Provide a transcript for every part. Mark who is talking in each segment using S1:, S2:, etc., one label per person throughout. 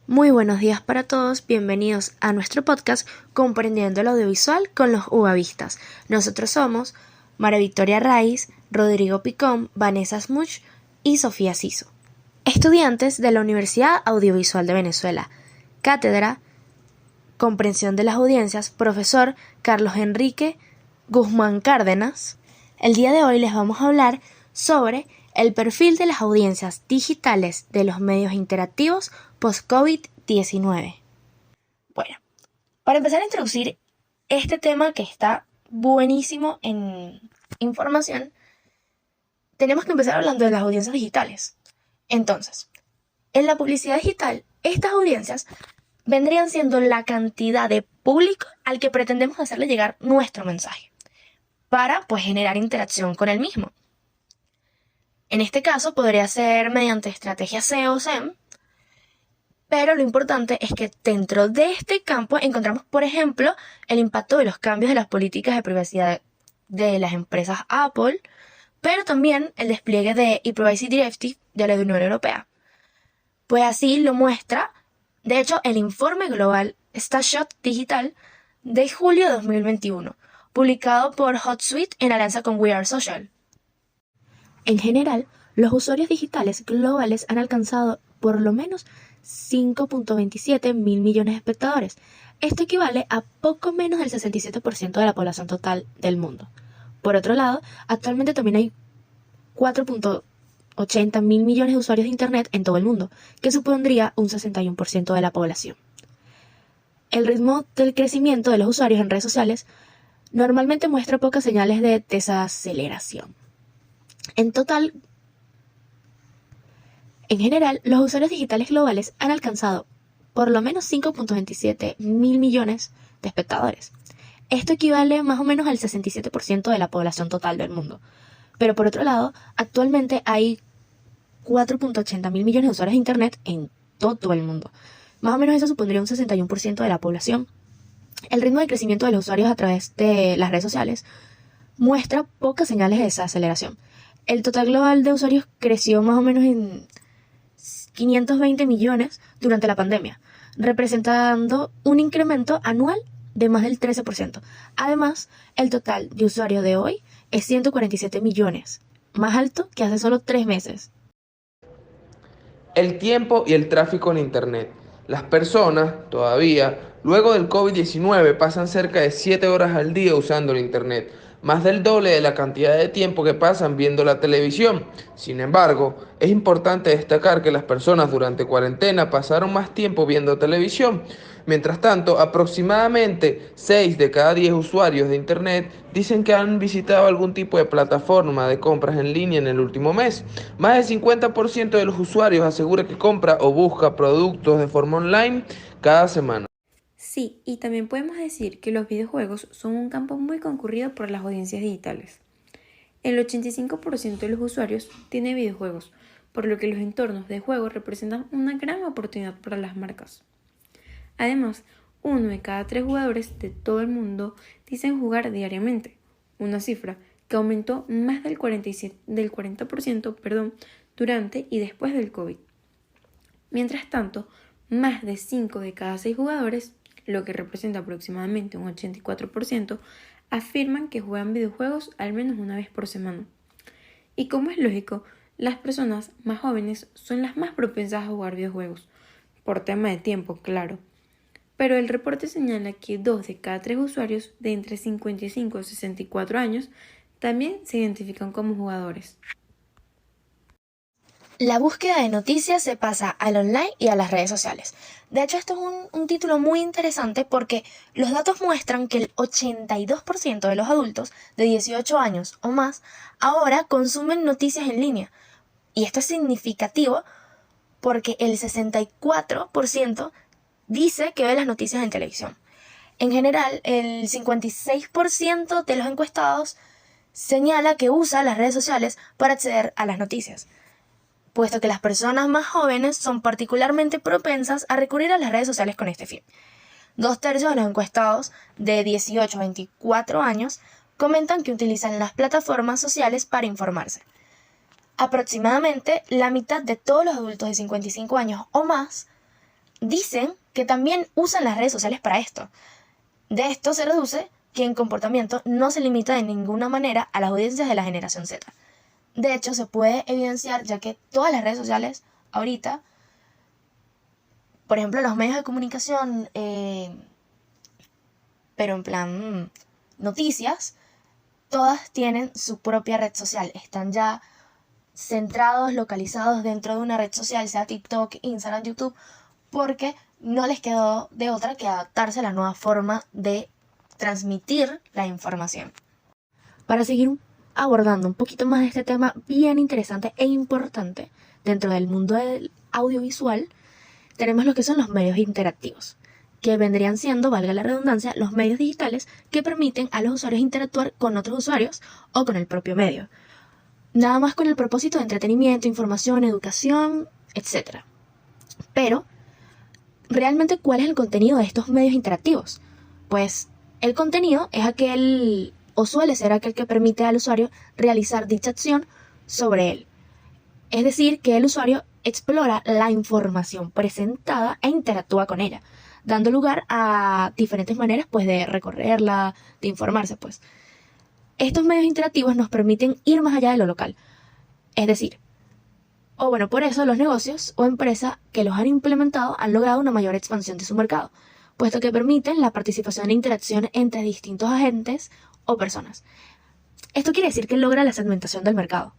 S1: Muy buenos días para todos, bienvenidos a nuestro podcast Comprendiendo el Audiovisual con los UVAvistas. Nosotros somos María Victoria Raiz, Rodrigo Picón, Vanessa Smuch y Sofía Siso, estudiantes de la Universidad Audiovisual de Venezuela, Cátedra Comprensión de las Audiencias, profesor Carlos Enrique Guzmán Cárdenas. El día de hoy les vamos a hablar sobre el perfil de las audiencias digitales de los medios interactivos post-COVID-19. Bueno, para empezar a introducir este tema que está buenísimo en información, tenemos que empezar hablando de las audiencias digitales. Entonces, en la publicidad digital, estas audiencias vendrían siendo la cantidad de público al que pretendemos hacerle llegar nuestro mensaje para generar interacción con el mismo. En este caso podría ser mediante estrategias SEO o SEM, pero lo importante es que dentro de este campo encontramos, por ejemplo, el impacto de los cambios de las políticas de privacidad de las empresas Apple, pero también el despliegue de ePrivacy Directive de la Unión Europea. Pues así lo muestra, de hecho, el informe global Statshot Digital de julio de 2021, publicado por HotSuite en alianza con We Are Social. En general, los usuarios digitales globales han alcanzado por lo menos 5.27 mil millones de espectadores. Esto equivale a poco menos del 67% de la población total del mundo. Por otro lado, actualmente también hay 4.80 mil millones de usuarios de Internet en todo el mundo, que supondría un 61% de la población. El ritmo del crecimiento de los usuarios en redes sociales normalmente muestra pocas señales de desaceleración. En general, los usuarios digitales globales han alcanzado por lo menos 5.27 mil millones de espectadores. Esto equivale más o menos al 67% de la población total del mundo. Pero por otro lado, actualmente hay 4.80 mil millones de usuarios de Internet en todo el mundo. Más o menos eso supondría un 61% de la población. El ritmo de crecimiento de los usuarios a través de las redes sociales muestra pocas señales de desaceleración. El total global de usuarios creció más o menos en 520 millones durante la pandemia, representando un incremento anual de más del 13%. Además, el total de usuarios de hoy es 147 millones, más alto que hace solo 3 meses.
S2: El tiempo y el tráfico en Internet. Las personas, todavía, luego del COVID-19, pasan cerca de 7 horas al día usando el Internet, más del doble de la cantidad de tiempo que pasan viendo la televisión. Sin embargo, es importante destacar que las personas durante cuarentena pasaron más tiempo viendo televisión. Mientras tanto, aproximadamente 6 de cada 10 usuarios de Internet dicen que han visitado algún tipo de plataforma de compras en línea en el último mes. Más del 50% de los usuarios asegura que compra o busca productos de forma online cada semana.
S3: Sí, y también podemos decir que los videojuegos son un campo muy concurrido por las audiencias digitales. El 85% de los usuarios tiene videojuegos, por lo que los entornos de juego representan una gran oportunidad para las marcas. Además, 1 de cada 3 jugadores de todo el mundo dicen jugar diariamente, una cifra que aumentó más del 40% durante y después del COVID. Mientras tanto, más de 5 de cada 6 jugadores, lo que representa aproximadamente un 84%, afirman que juegan videojuegos al menos una vez por semana. Y como es lógico, las personas más jóvenes son las más propensas a jugar videojuegos, por tema de tiempo, claro. Pero el reporte señala que 2 de cada 3 usuarios de entre 55 y 64 años también se identifican como jugadores.
S1: La búsqueda de noticias se pasa al online y a las redes sociales. De hecho, esto es un título muy interesante porque los datos muestran que el 82% de los adultos de 18 años o más ahora consumen noticias en línea. Y esto es significativo porque el 64% dice que ve las noticias en televisión. En general, el 56% de los encuestados señala que usa las redes sociales para acceder a las noticias, puesto que las personas más jóvenes son particularmente propensas a recurrir a las redes sociales con este fin. 2/3 de los encuestados de 18 a 24 años comentan que utilizan las plataformas sociales para informarse. Aproximadamente la mitad de todos los adultos de 55 años o más dicen que también usan las redes sociales para esto. De esto se deduce que en comportamiento no se limita de ninguna manera a las audiencias de la generación Z. De hecho, se puede evidenciar ya que todas las redes sociales ahorita, por ejemplo, los medios de comunicación, pero en plan noticias, todas tienen su propia red social. Están ya centrados, localizados dentro de una red social, sea TikTok, Instagram, YouTube, porque no les quedó de otra que adaptarse a la nueva forma de transmitir la información. Para seguir abordando un poquito más de este tema bien interesante e importante dentro del mundo del audiovisual, tenemos lo que son los medios interactivos, que vendrían siendo, valga la redundancia, los medios digitales que permiten a los usuarios interactuar con otros usuarios o con el propio medio. Nada más con el propósito de entretenimiento, información, educación, etc. Pero, ¿realmente cuál es el contenido de estos medios interactivos? Pues el contenido es aquel, o suele ser aquel que permite al usuario realizar dicha acción sobre él. Es decir, que el usuario explora la información presentada e interactúa con ella, dando lugar a diferentes maneras pues, de recorrerla, de informarse. Pues. Estos medios interactivos nos permiten ir más allá de lo local. Es decir, por eso los negocios o empresas que los han implementado han logrado una mayor expansión de su mercado, puesto que permiten la participación e interacción entre distintos agentes o personas. Esto quiere decir que logra la segmentación del mercado.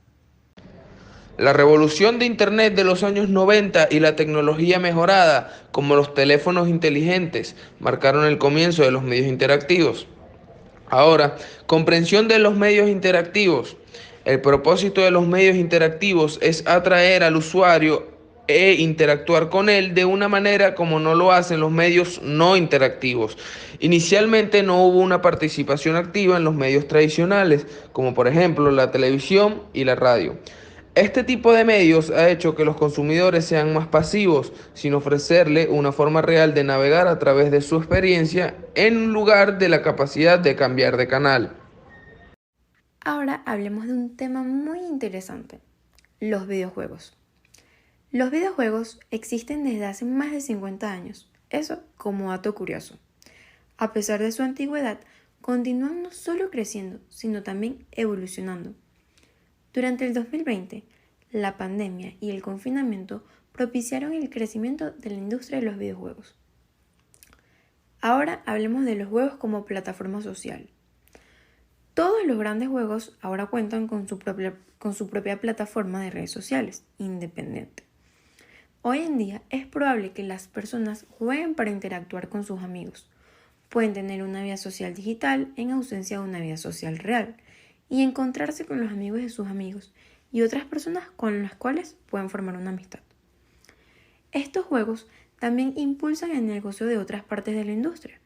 S2: La revolución de Internet de los años 90 y la tecnología mejorada, como los teléfonos inteligentes, marcaron el comienzo de los medios interactivos. Ahora, comprensión de los medios interactivos. El propósito de los medios interactivos es atraer al usuario e interactuar con él de una manera como no lo hacen los medios no interactivos. Inicialmente no hubo una participación activa en los medios tradicionales, como por ejemplo la televisión y la radio. Este tipo de medios ha hecho que los consumidores sean más pasivos, sin ofrecerle una forma real de navegar a través de su experiencia en lugar de la capacidad de cambiar de canal.
S3: Ahora hablemos de un tema muy interesante, los videojuegos. Los videojuegos existen desde hace más de 50 años, eso como dato curioso. A pesar de su antigüedad, continúan no solo creciendo, sino también evolucionando. Durante el 2020, la pandemia y el confinamiento propiciaron el crecimiento de la industria de los videojuegos. Ahora hablemos de los juegos como plataforma social. Todos los grandes juegos ahora cuentan con su propia plataforma de redes sociales, independiente. Hoy en día es probable que las personas jueguen para interactuar con sus amigos. Pueden tener una vida social digital en ausencia de una vida social real y encontrarse con los amigos de sus amigos y otras personas con las cuales pueden formar una amistad. Estos juegos también impulsan el negocio de otras partes de la industria.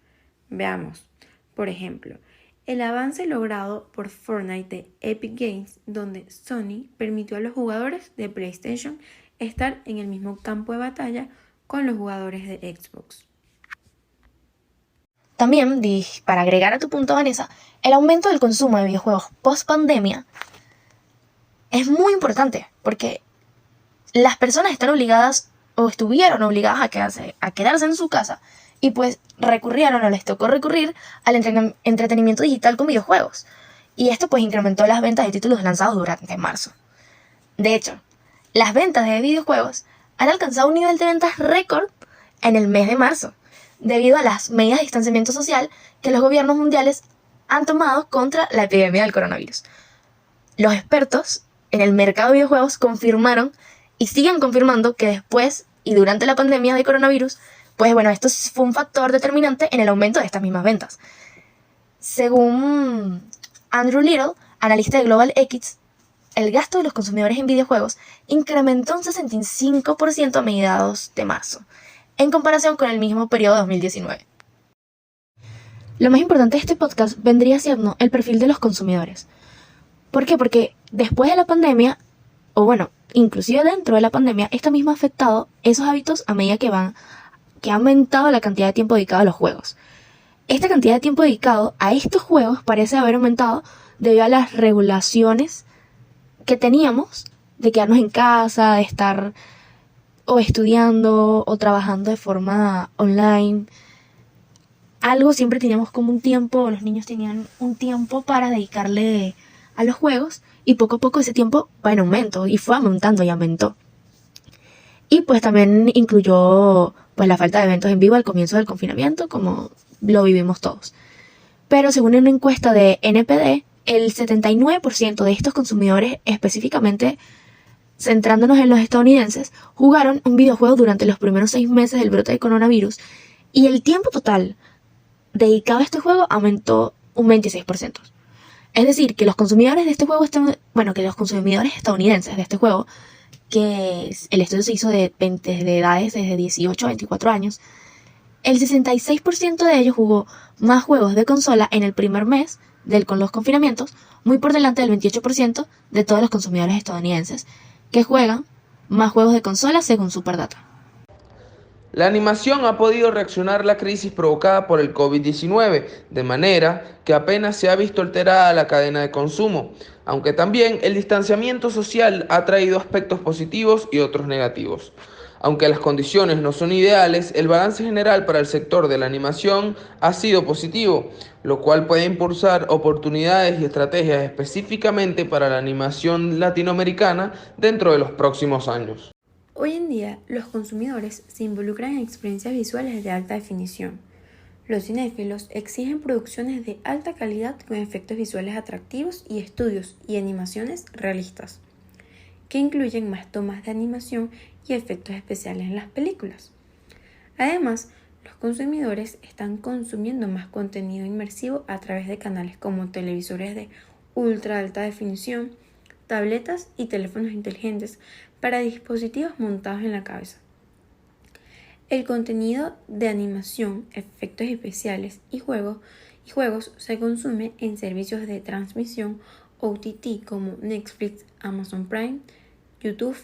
S3: Veamos, por ejemplo, el avance logrado por Fortnite de Epic Games, donde Sony permitió a los jugadores de PlayStation estar en el mismo campo de batalla con los jugadores de Xbox.
S1: También, para agregar a tu punto, Vanessa, el aumento del consumo de videojuegos post-pandemia es muy importante porque las personas están obligadas o estuvieron obligadas a quedarse en su casa y pues recurrieron o les tocó recurrir al entretenimiento digital con videojuegos. Y esto pues incrementó las ventas de títulos lanzados durante marzo. De hecho, las ventas de videojuegos han alcanzado un nivel de ventas récord en el mes de marzo, debido a las medidas de distanciamiento social que los gobiernos mundiales han tomado contra la epidemia del coronavirus. Los expertos en el mercado de videojuegos confirmaron y siguen confirmando que después y durante la pandemia de coronavirus, esto fue un factor determinante en el aumento de estas mismas ventas. Según Andrew Little, analista de Global X, el gasto de los consumidores en videojuegos incrementó un 65% a mediados de marzo, en comparación con el mismo periodo de 2019. Lo más importante de este podcast vendría siendo el perfil de los consumidores. ¿Por qué? Porque después de la pandemia, inclusive dentro de la pandemia, esto mismo ha afectado esos hábitos a medida que ha aumentado la cantidad de tiempo dedicado a los juegos. Esta cantidad de tiempo dedicado a estos juegos parece haber aumentado debido a las regulaciones que teníamos de quedarnos en casa, de estar o estudiando o trabajando de forma online, algo siempre teníamos como un tiempo, los niños tenían un tiempo para dedicarle a los juegos y poco a poco ese tiempo va en aumento y fue aumentando y aumentó. Y pues también incluyó pues la falta de eventos en vivo al comienzo del confinamiento, como lo vivimos todos. Pero según una encuesta de NPD, el 79% de estos consumidores, específicamente centrándonos en los estadounidenses, jugaron un videojuego durante los primeros 6 meses del brote de coronavirus y el tiempo total dedicado a este juego aumentó un 26%. Es decir, que los consumidores de este juego, que los consumidores estadounidenses de este juego, que el estudio se hizo de edades desde 18 a 24 años, el 66% de ellos jugó más juegos de consola en el primer mes con los confinamientos, muy por delante del 28% de todos los consumidores estadounidenses, que juegan más juegos de consola según Superdata.
S2: La animación ha podido reaccionar a la crisis provocada por el COVID-19, de manera que apenas se ha visto alterada la cadena de consumo, aunque también el distanciamiento social ha traído aspectos positivos y otros negativos. Aunque las condiciones no son ideales, el balance general para el sector de la animación ha sido positivo, lo cual puede impulsar oportunidades y estrategias específicamente para la animación latinoamericana dentro de los próximos años.
S3: Hoy en día, los consumidores se involucran en experiencias visuales de alta definición. Los cinéfilos exigen producciones de alta calidad con efectos visuales atractivos y estudios y animaciones realistas, que incluyen más tomas de animación y efectos especiales en las películas. Además, los consumidores están consumiendo más contenido inmersivo a través de canales como televisores de ultra alta definición, tabletas y teléfonos inteligentes para dispositivos montados en la cabeza. El contenido de animación, efectos especiales y juegos se consume en servicios de transmisión OTT como Netflix, Amazon Prime, YouTube,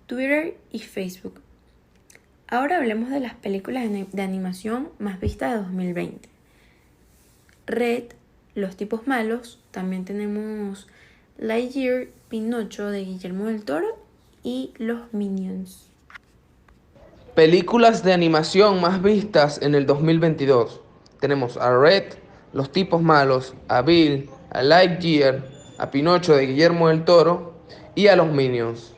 S3: Twitter y Facebook. Ahora hablemos de las películas de animación más vistas de 2020. Red, Los tipos malos, también tenemos Lightyear, Pinocho de Guillermo del Toro y Los Minions.
S2: Películas de animación más vistas en el 2022. Tenemos a Red, Los tipos malos, a Bill, a Lightyear, a Pinocho de Guillermo del Toro y a Los Minions.